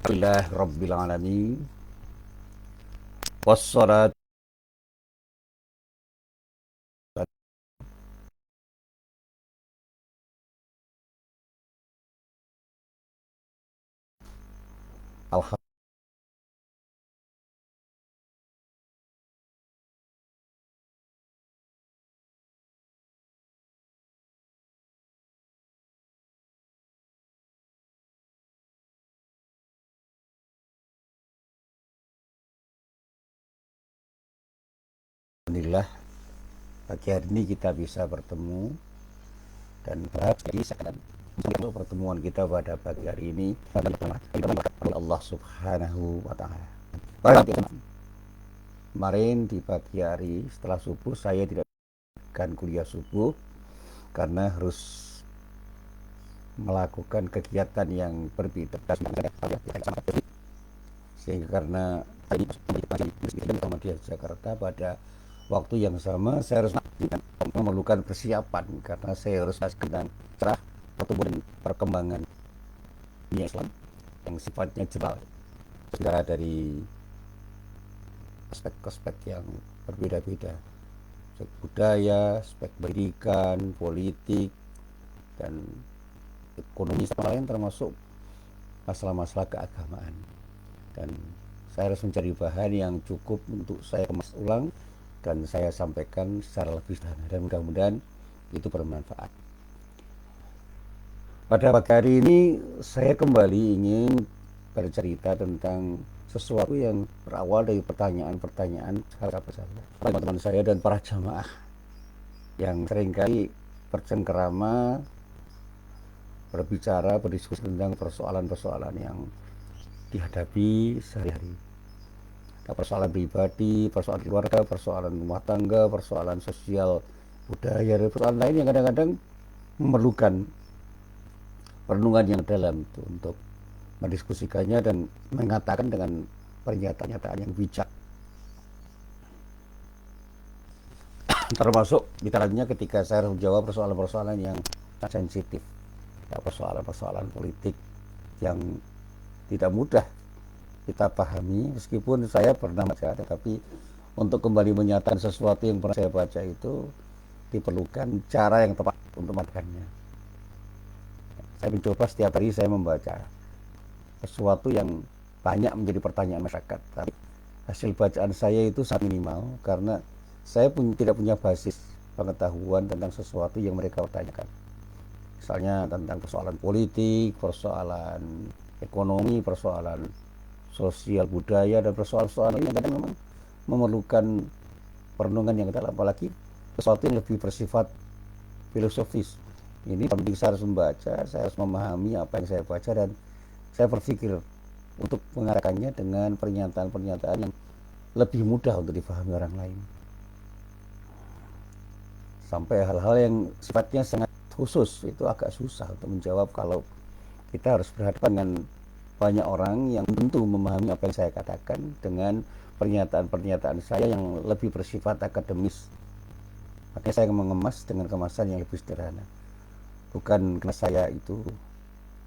Alhamdulillah Rabbil Alamin. Wassalatu Alhamdulillah pagi hari ini kita bisa bertemu dan berharap sekali untuk pertemuan kita pada pagi hari ini Allah Subhanahu wa taala. Kemarin di pagi hari setelah subuh saya tidak akan kuliah subuh karena harus melakukan kegiatan yang berbeda sehingga karena di Jakarta pada waktu yang sama saya harus memerlukan persiapan karena saya harus sedang cerah pertumbuhan perkembangan dunia Islam yang sifatnya jebal segala dari aspek-aspek yang berbeda-beda, aspek budaya, aspek pendidikan, politik, dan ekonomi lain termasuk masalah-masalah keagamaan. Dan saya harus mencari bahan yang cukup untuk saya kemas ulang dan saya sampaikan secara lebih sederhana dan mudah-mudahan itu bermanfaat. Pada pagi hari ini saya kembali ingin bercerita tentang sesuatu yang berawal dari pertanyaan-pertanyaan sahabat saya, teman-teman saya dan para jamaah yang seringkali bercengkerama, berbicara, berdiskusi tentang persoalan-persoalan yang dihadapi sehari-hari. Ada persoalan pribadi, persoalan keluarga, persoalan rumah tangga, persoalan sosial, budaya, dan persoalan lain yang kadang-kadang memerlukan perenungan yang dalam itu untuk mendiskusikannya dan mengatakan dengan pernyataan-pernyataan yang bijak. Termasuk diantaranya ketika saya harus menjawab persoalan-persoalan yang sensitif, ya, persoalan-persoalan politik yang tidak mudah kita pahami meskipun saya pernah baca, tetapi untuk kembali menyatakan sesuatu yang pernah saya baca itu diperlukan cara yang tepat untuk mengatakannya. Saya mencoba setiap hari saya membaca sesuatu yang banyak menjadi pertanyaan masyarakat, tapi hasil bacaan saya itu sangat minimal karena saya tidak punya basis pengetahuan tentang sesuatu yang mereka tanyakan. Misalnya tentang persoalan politik, persoalan ekonomi, persoalan sosial budaya, dan persoalan-persoalan yang kadang memang memerlukan perenungan yang dalam, apalagi sesuatu yang lebih bersifat filosofis. Ini penting, saya harus membaca, saya harus memahami apa yang saya baca dan saya berpikir untuk mengatakannya dengan pernyataan-pernyataan yang lebih mudah untuk dipahami orang lain. Sampai hal-hal yang sifatnya sangat khusus itu agak susah untuk menjawab kalau kita harus berhadapan dengan banyak orang yang tentu memahami apa yang saya katakan dengan pernyataan-pernyataan saya yang lebih bersifat akademis. Makanya saya mengemas dengan kemasan yang lebih sederhana. Bukan karena saya itu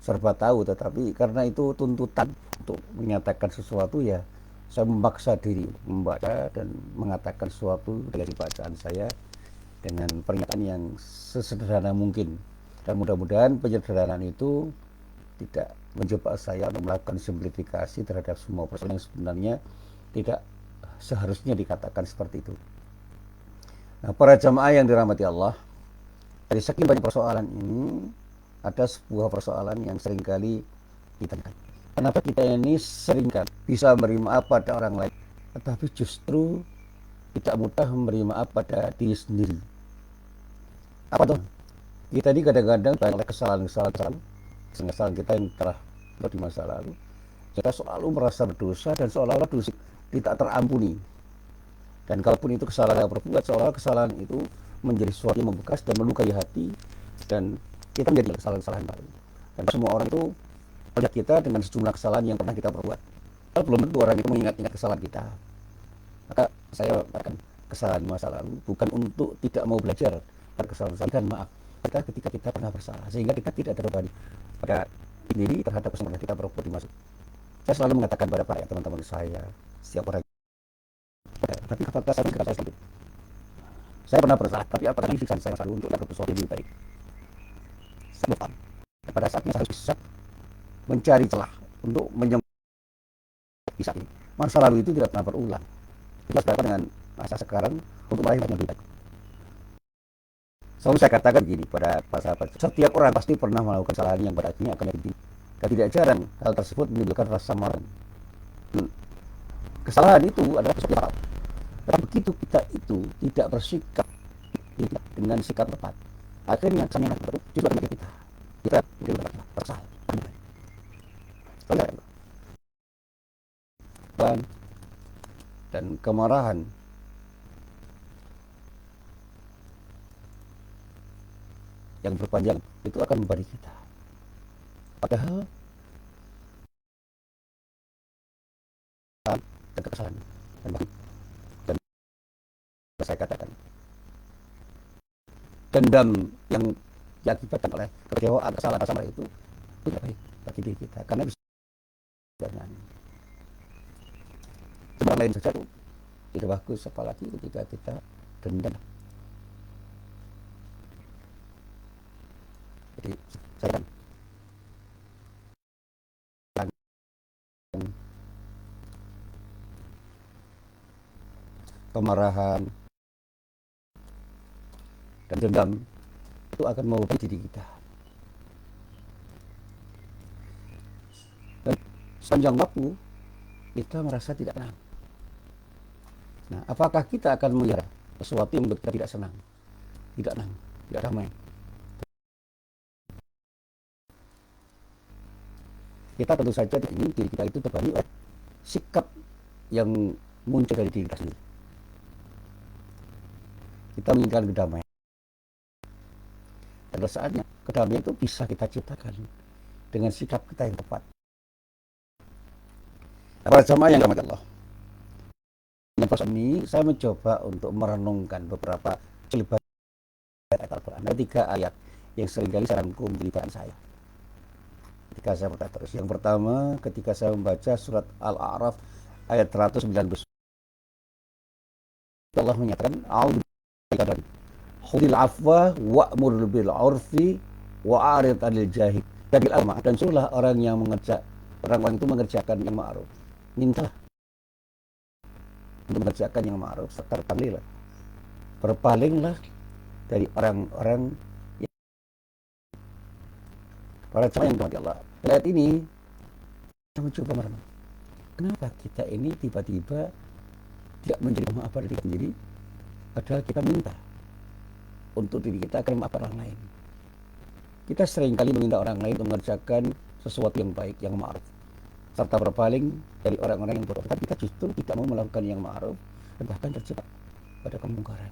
serba tahu, tetapi karena itu tuntutan untuk menyatakan sesuatu, ya saya memaksa diri membaca dan mengatakan sesuatu dari bacaan saya dengan pernyataan yang sesederhana mungkin. Dan mudah-mudahan penyederhanaan itu tidak menjebak saya untuk melakukan simplifikasi terhadap semua persoalan yang sebenarnya tidak seharusnya dikatakan seperti itu. Nah, para jamaah yang dirahmati Allah, dari sekian banyak persoalan ini ada sebuah persoalan yang seringkali ditanyakan. Kenapa kita ini seringkali bisa menerima maaf pada orang lain, tetapi justru tidak mudah menerima maaf pada diri sendiri? Apa tuh? Kita ini kadang-kadang banyak kesalahan-kesalahan kita yang telah di masa lalu. Kita selalu merasa berdosa dan seolah-olah dosa tidak terampuni. Dan kalaupun itu kesalahan yang berbuat, seolah-olah kesalahan itu menjadi sesuatu yang membekas dan melukai hati, dan kita menjadi kesalahan-kesalahan baru. Dan semua orang itu melihat kita dengan sejumlah kesalahan yang pernah kita perbuat. Kalau belum tentu orang itu mengingat-ingat kesalahan kita. Maka saya akan kesalahan masa lalu bukan untuk tidak mau belajar dari kesalahan dan maaf kita ketika kita pernah bersalah, sehingga kita tidak terbebani pada diri terhadap kesalahan kita perbuat di masa. Saya selalu mengatakan pada para teman-teman saya, setiap orang, tapi apakah saya berkata seperti itu? Saya pernah bersalah, tapi apakah ini siksa saya selalu untuk dapat sesuatu yang lebih baik? Saya lupa. Pada saatnya saya harus bisa mencari celah untuk menyembuhkan kisah ini. Masa lalu itu tidak pernah berulang. Kita berhadapan dengan masa sekarang untuk meraih yang lebih baik. Selalu saya katakan gini pada para sahabat, setiap orang pasti pernah melakukan kesalahan yang pada akhirnya akan menyakiti. Dan tidak jarang hal tersebut menimbulkan rasa marah. Kesalahan itu adalah sesuatu yang salah. Tapi begitu kita itu tidak bersikap dengan sikap tepat, akhirnya kesalahan itu justru akan menyakiti kita. Kita tidak bersalah. Dan kemarahan yang berpanjang itu akan memberi kita. Padahal dan kesalahan dan saya katakan dendam yang diakibatkan oleh kekecewaan kesalahan itu tidak baik bagi diri kita karena bisa dengan sebab lain saja tidak bagus, apalagi ketika kita dendam. Jadi saya kemarahan dan dendam itu akan mengubah diri kita. Dan sepanjang waktu kita merasa tidak tenang. Nah, apakah kita akan melihat sesuatu yang membuat kita tidak senang, tidak tenang, tidak damai? Kita tentu saja ingin diri kita itu terbebani oleh sikap yang muncul dari diri kita sendiri. Kita menginginkan kedamaian. Pada saatnya kedamaian itu bisa kita ciptakan dengan sikap kita yang tepat. Para jamaah yang dirahmati Allah, pas ini saya mencoba untuk merenungkan beberapa celibat ayat Al-Quran. Ada 3 ayat yang seringkali saya rangkum di bacaan saya ketika saya berkata terus. Yang pertama, ketika saya membaca surat Al-A'raf ayat 190, Allah menyatakan a'udzu khudil afwa wa'mur bil 'urfi wa'arid 'anil jahil. Jadi dan suruhlah orang itu mengerjakan yang ma'ruf. Mintalah untuk mengerjakan yang ma'ruf serta berpalinglah dari orang-orang yang para jamaah yang dirahmati Allah. Ayat ini kita mencoba merenung. Kenapa kita ini tiba-tiba tidak menjadi maafkan diri kita sendiri, padahal kita minta untuk diri kita akan memaafkan orang lain. Kita seringkali meminta orang lain untuk mengerjakan sesuatu yang baik, yang ma'ruf, serta berpaling dari orang-orang yang bodoh. Tapi kita justru tidak mau melakukan yang ma'ruf dan bahkan terjebak pada kemungkaran.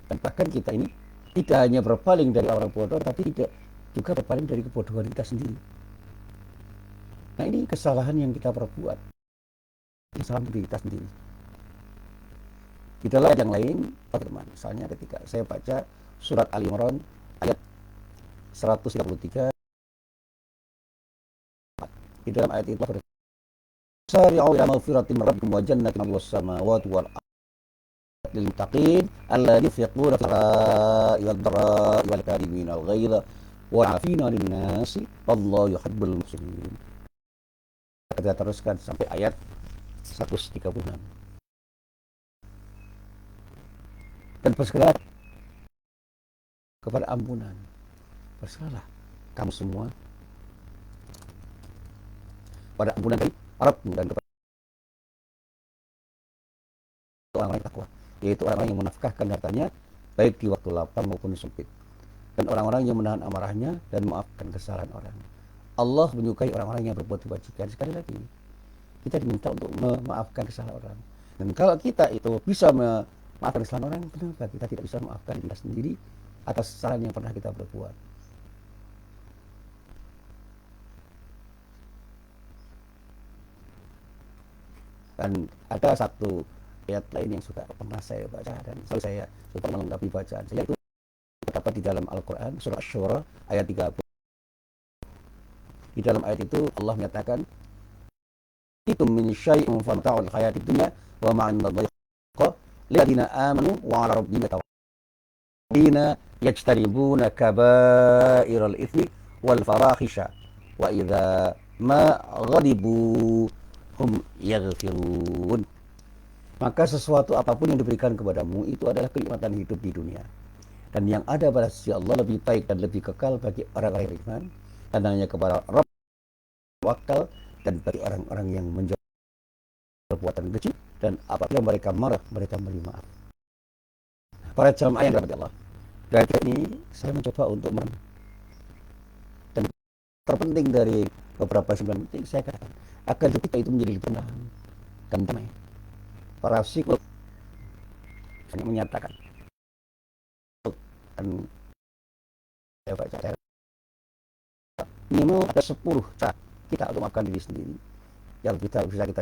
Dan bahkan kita ini tidak hanya berpaling dari orang bodoh, tapi tidak juga berpaling dari kebodohan kita sendiri. Nah, ini kesalahan yang kita perbuat, kesalahan diri kita sendiri. Di dalam ayat yang lain, teman-teman, misalnya ketika saya baca surat Ali Imran ayat 133, di dalam ayat itu sari'u ila maghfiratin min rabbikum wa jannatin 'arduha as-samawati wal ardu lil muttaqin alladhina yunfiquna fil sarai wad dharai wal kadhimina al ghaidha wal 'afina 'anil nasi wallahu yuhibbul muhsinin. Kita teruskan sampai ayat 136. Dan bersegera kepada ampunan. Berserahlah kamu semua pada ampunan dari Rabbmu dan kepada orang-orang takwa, yaitu orang-orang yang menafkahkan hartanya baik di waktu lapang maupun sempit, dan orang-orang yang menahan amarahnya dan memaafkan kesalahan orang. Allah menyukai orang-orang yang berbuat kebajikan. Sekali lagi, kita diminta untuk memaafkan kesalahan orang. Dan kalau kita itu bisa memaafkan kesalahan orang, kenapa kita tidak bisa memaafkan kita sendiri atas kesalahan yang pernah kita berbuat? Dan ada satu ayat lain yang sudah pernah saya baca dan selalu saya suka melengkapi bacaan saya, itu terdapat di dalam Al-Quran surah Asy-Syura ayat 30. Di dalam ayat itu Allah menyatakan itu min syai'in fa mata'ul hayatid dunya wa ma'an dhayqa lilladzina amanu wa 'ala rabbihim yatawakkaluna yajtanibuna kaba'iral itsmi wal fawahisha wa idza ma ghadibu hum yaghfirun. Maka sesuatu apapun yang diberikan kepadamu itu adalah kenikmatan hidup di dunia. Dan yang ada pada sisi Allah lebih baik dan lebih kekal bagi orang-orang yang beriman, dan hanya kepada Rabb wakal, dan bagi orang-orang yang menjauhi perbuatan keji, dan apabila mereka marah, mereka beri maaf. Para jamaah yang dirahmati Allah, dari ini saya mencoba untuk dan terpenting dari beberapa simpulan penting saya katakan agar kita itu menjadi tenang dan damai. Para psikolog hanya menyatakan dan saya baca minimal ada 10 cara kita untuk makan diri sendiri yang kita bisa kita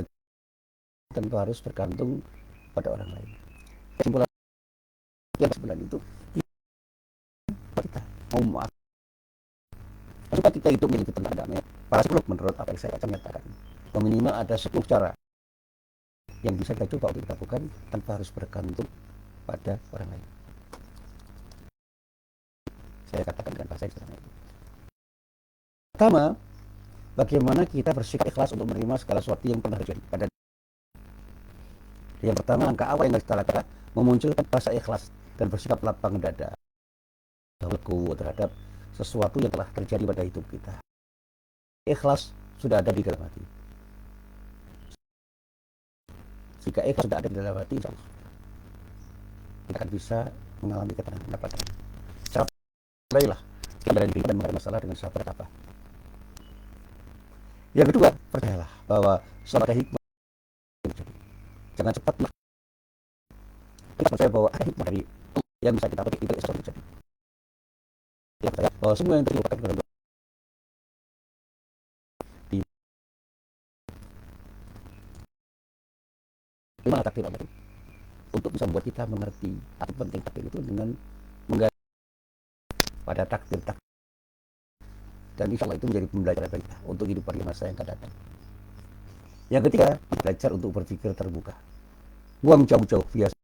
tentu harus bergantung pada orang lain. Kesimpulan itu kita mau maaf supaya kita itu menjadi tenang damai. Para psikolog menurut apa yang saya baca menyatakan minimal ada 10 cara yang bisa kita coba untuk kita lakukan tanpa harus bergantung pada orang lain. Saya katakan dengan bahasa yang itu. Pertama, bagaimana kita bersikap ikhlas untuk menerima segala sesuatu yang pernah terjadi pada. Yang pertama, langkah awal yang harus kita lakukan memunculkan rasa ikhlas dan bersikap lapang dada terhadap sesuatu yang telah terjadi pada hidup kita. Ikhlas sudah ada di dalam hati. Jika ikhlas sudah ada di dalam hati, insya Allah kita akan bisa mengalami ketenangan mendapatkan. Baiklah, kita berani dan menghadapi masalah dengan sabar apa. Yang kedua, percayalah bahwa selalu ada hikmah. Jangan cepat kita percaya bahwa ada hikmah dari yang bisa kita petik itu esok terjadi. Kita percaya bahwa semua yang terjadi akan terima takdir Allah untuk bisa membuat kita mengerti arti penting takdir itu dengan menggali pada takdir. Dan insya Allah itu menjadi pembelajaran bagi kita untuk hidup pada masa yang akan datang. Yang ketiga, belajar untuk berpikir terbuka. Buang jauh-jauh biasa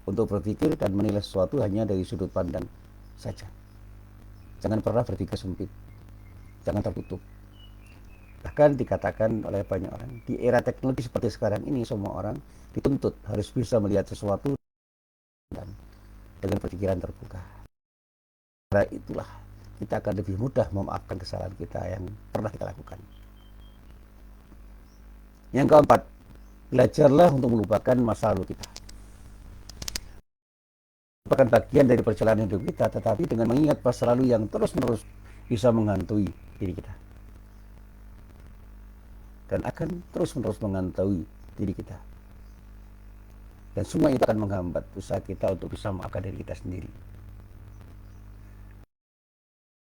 untuk berpikir dan menilai sesuatu hanya dari sudut pandang saja. Jangan pernah berpikir sempit, jangan tertutup. Bahkan dikatakan oleh banyak orang, di era teknologi seperti sekarang ini, semua orang dituntut harus bisa melihat sesuatu dan dengan pikiran terbuka. Karena itulah kita akan lebih mudah memaafkan kesalahan kita yang pernah kita lakukan. Yang keempat, belajarlah untuk melupakan masa lalu kita. Merupakan bagian dari perjalanan hidup kita, tetapi dengan mengingat masa lalu yang terus-menerus bisa menghantui diri kita. Dan akan terus-menerus menghantui diri kita. Dan semua itu akan menghambat usaha kita untuk bisa memaafkan diri kita sendiri.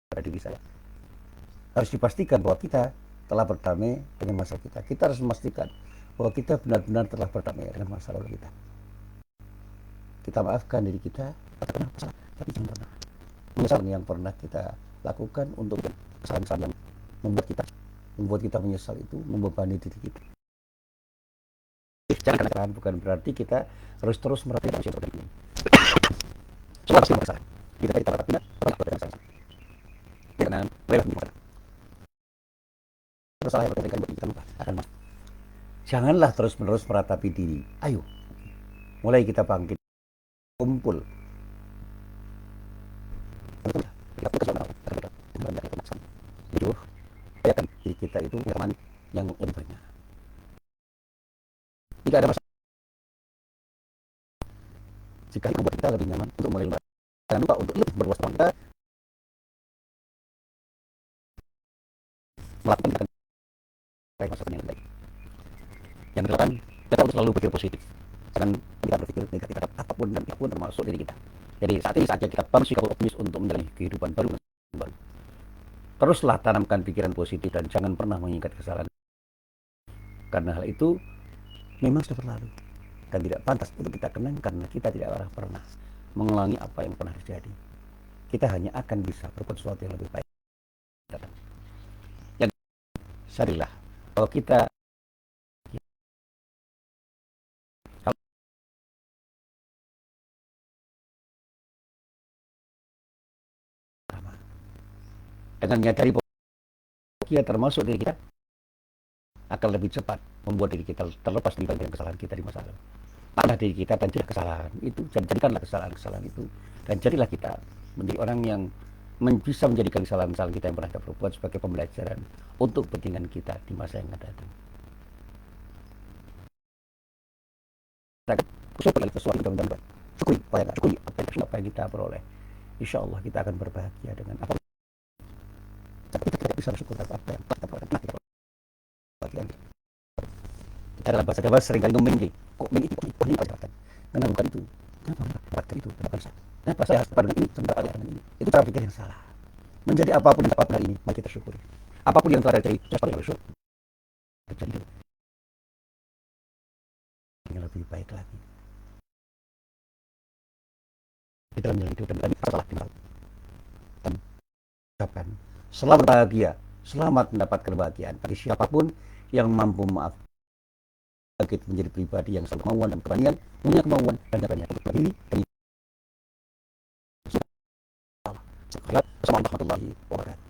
Pada diri saya harus dipastikan bahwa kita telah berdamai dengan masa kita. Kita harus memastikan bahwa kita benar-benar telah berdamai dengan masa lalu kita. Kita maafkan diri kita, tapi jangan pernah menyesal yang pernah kita lakukan untuk kesalahan-kesalahan yang membuat kita menyesal itu membebani diri kita. Jangan katakan bukan berarti kita harus terus meratapi manusia seperti ini. Semua pasti bersalah. Kita tidak pernah salah. Karena rela masalah. Bersalah yang berkaitan buat kita lupa akan maaf. Janganlah terus-menerus meratapi diri. Ayo, mulai kita bangkit, kumpul. Jujur, bayangkan diri kita itu nyaman yang lebih banyak. Tidak ada masalah. Jika itu membuat kita lebih nyaman untuk mulai lupa. Jangan lupa untuk lebih berwaspada melakukan masa yang baik. Yang kedelapan, kita harus selalu berpikir positif. Jangan kita berpikir negatif apapun dan apapun termasuk diri kita. Jadi saat ini saatnya kita bangun sikap optimis untuk menjalani kehidupan baru. Teruslah tanamkan pikiran positif dan jangan pernah mengingat kesalahan. Karena hal itu memang sudah berlalu dan tidak pantas untuk kita kenang karena kita tidak pernah mengulangi apa yang pernah terjadi. Kita hanya akan bisa berbuat sesuatu yang lebih baik. Yang sadarilah bahwa kita Dengan menyadari bahwa kita termasuk diri kita, akan lebih cepat membuat diri kita terlepas dari bagian kesalahan kita di masa lalu. Maafkanlah diri kita dan jadilah kesalahan itu, jadikanlah kesalahan-kesalahan itu, dan jadilah kita menjadi orang yang bisa menjadikan kesalahan-kesalahan kita yang pernah kita perbuat sebagai pembelajaran untuk kepentingan kita di masa yang akan datang. Syukuri sesuatu yang mudah-mudahan, syukuri apa yang kita peroleh. Insya Allah kita akan berbahagia dengan apa tapi kita tidak bisa bersyukur atas apa yang telah kita peroleh. Bagian dalam bahasa Jawa seringkali ngomong ini, kok ini dapatkan, karena bukan itu, kenapa mendapatkan itu, kenapa saya harus dapat ini, sementara dengan ini, itu cara pikir yang salah. Menjadi apapun yang dapat hari ini, mari kita syukuri. Apapun yang telah terjadi, kita harus bersyukur. Terjadi yang lebih baik lagi di dalam jalan hidup, dan kami salah tinggal dan ucapkan selamat bahagia, selamat mendapat kebahagiaan bagi siapapun yang mampu memaafkan kita menjadi pribadi yang selalu kemauan dan keberanian, punya kemauan dan banyak diri. Assalamualaikum warahmatullahi wabarakatuh.